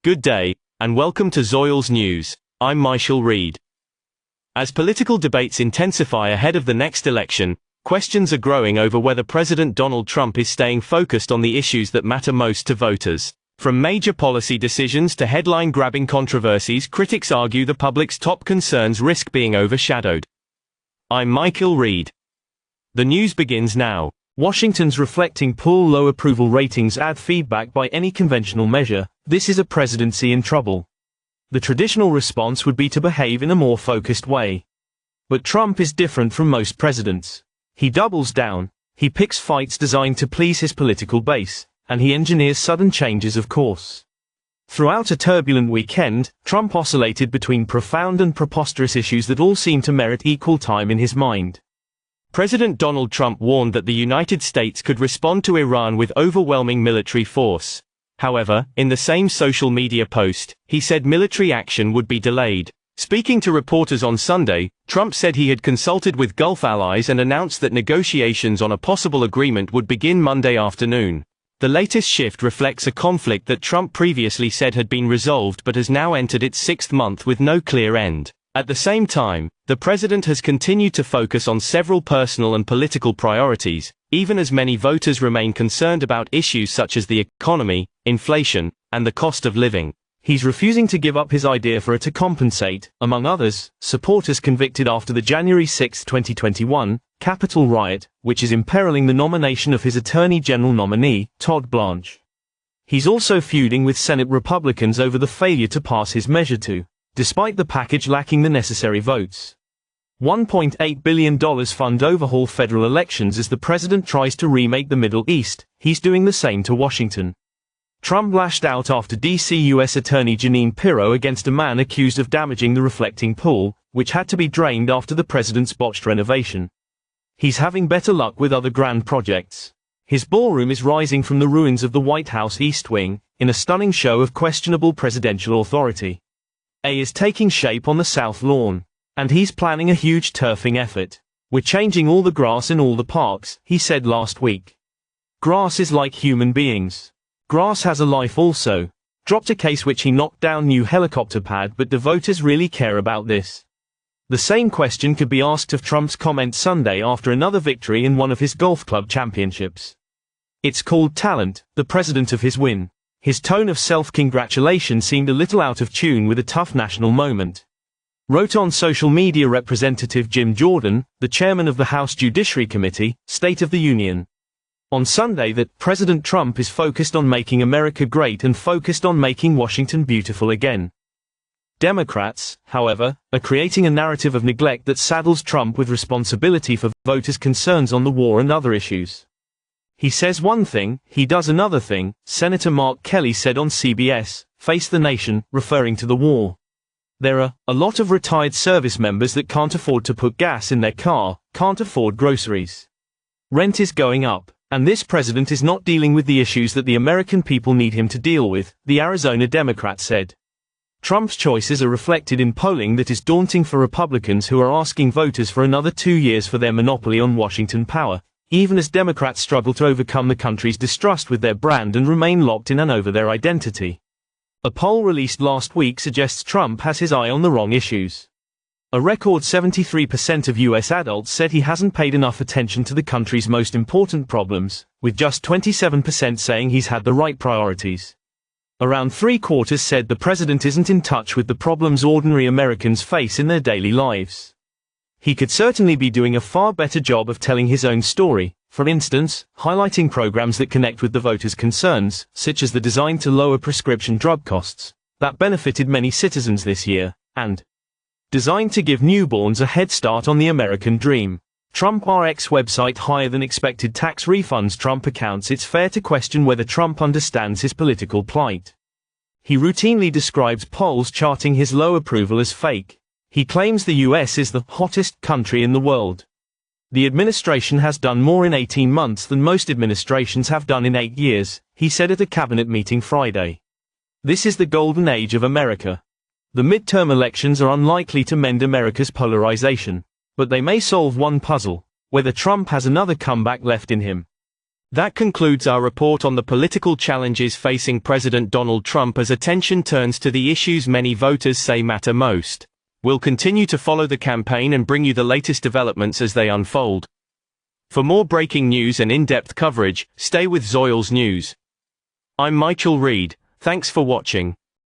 Good day, and welcome to Zoil's News. I'm Michael Reed. As political debates intensify ahead of the next election, questions are growing over whether President Donald Trump is staying focused on the issues that matter most to voters. From major policy decisions to headline-grabbing controversies, critics argue the public's top concerns risk being overshadowed. I'm Michael Reed. The news begins now. Washington's reflecting poll low approval ratings add feedback by any conventional measure. This is a presidency in trouble. The traditional response would be to behave in a more focused way. But Trump is different from most presidents. He doubles down, he picks fights designed to please his political base, and he engineers sudden changes of course. Throughout a turbulent weekend, Trump oscillated between profound and preposterous issues that all seem to merit equal time in his mind. President Donald Trump warned that the United States could respond to Iran with overwhelming military force. However, in the same social media post, he said military action would be delayed. Speaking to reporters on Sunday, Trump said he had consulted with Gulf allies and announced that negotiations on a possible agreement would begin Monday afternoon. The latest shift reflects a conflict that Trump previously said had been resolved but has now entered its sixth month with no clear end. At the same time, the president has continued to focus on several personal and political priorities, even as many voters remain concerned about issues such as the economy, inflation, and the cost of living. He's refusing to give up his idea for it to compensate, among others, supporters convicted after the January 6, 2021, Capitol riot, which is imperiling the nomination of his Attorney General nominee, Todd Blanche. He's also feuding with Senate Republicans over the failure to pass his Measure 2. Despite the package lacking the necessary votes. $1.8 billion fund overhaul federal elections as the president tries to remake the Middle East. He's doing the same to Washington. Trump lashed out after D.C. U.S. Attorney Jeanine Pirro against a man accused of damaging the reflecting pool, which had to be drained after the president's botched renovation. He's having better luck with other grand projects. His ballroom is rising from the ruins of the White House East Wing, in a stunning show of questionable presidential authority. A is taking shape on the South Lawn. And he's planning a huge turfing effort. We're changing all the grass in all the parks, he said last week. Grass is like human beings. Grass has a life also. Dropped a case which he knocked down new helicopter pad, but do voters really care about this? The same question could be asked of Trump's comment Sunday after another victory in one of his golf club championships. It's called talent, the president of his win. His tone of self-congratulation seemed a little out of tune with a tough national moment. Wrote on social media Representative Jim Jordan, the chairman of the House Judiciary Committee, State of the Union. On Sunday that President Trump is focused on making America great and focused on making Washington beautiful again. Democrats, however, are creating a narrative of neglect that saddles Trump with responsibility for voters' concerns on the war and other issues. He says one thing, he does another thing, Senator Mark Kelly said on CBS, Face the Nation, referring to the war. There are a lot of retired service members that can't afford to put gas in their car, can't afford groceries. Rent is going up, and this president is not dealing with the issues that the American people need him to deal with, the Arizona Democrat said. Trump's choices are reflected in polling that is daunting for Republicans who are asking voters for another 2 years for their monopoly on Washington power, even as Democrats struggle to overcome the country's distrust with their brand and remain locked in and over their identity. A poll released last week suggests Trump has his eye on the wrong issues. A record 73% of U.S. adults said he hasn't paid enough attention to the country's most important problems, with just 27% saying he's had the right priorities. Around three-quarters said the president isn't in touch with the problems ordinary Americans face in their daily lives. He could certainly be doing a far better job of telling his own story, for instance, highlighting programs that connect with the voters' concerns, such as the design to lower prescription drug costs, that benefited many citizens this year, and designed to give newborns a head start on the American dream. Trump RX website higher than expected tax refunds Trump accounts. It's fair to question whether Trump understands his political plight. He routinely describes polls charting his low approval as fake. He claims the U.S. is the hottest country in the world. The administration has done more in 18 months than most administrations have done in 8 years, he said at a cabinet meeting Friday. This is the golden age of America. The midterm elections are unlikely to mend America's polarization, but they may solve one puzzle, whether Trump has another comeback left in him. That concludes our report on the political challenges facing President Donald Trump as attention turns to the issues many voters say matter most. We'll continue to follow the campaign and bring you the latest developments as they unfold. For more breaking news and in-depth coverage, stay with Zoils News. I'm Michael Reed, thanks for watching.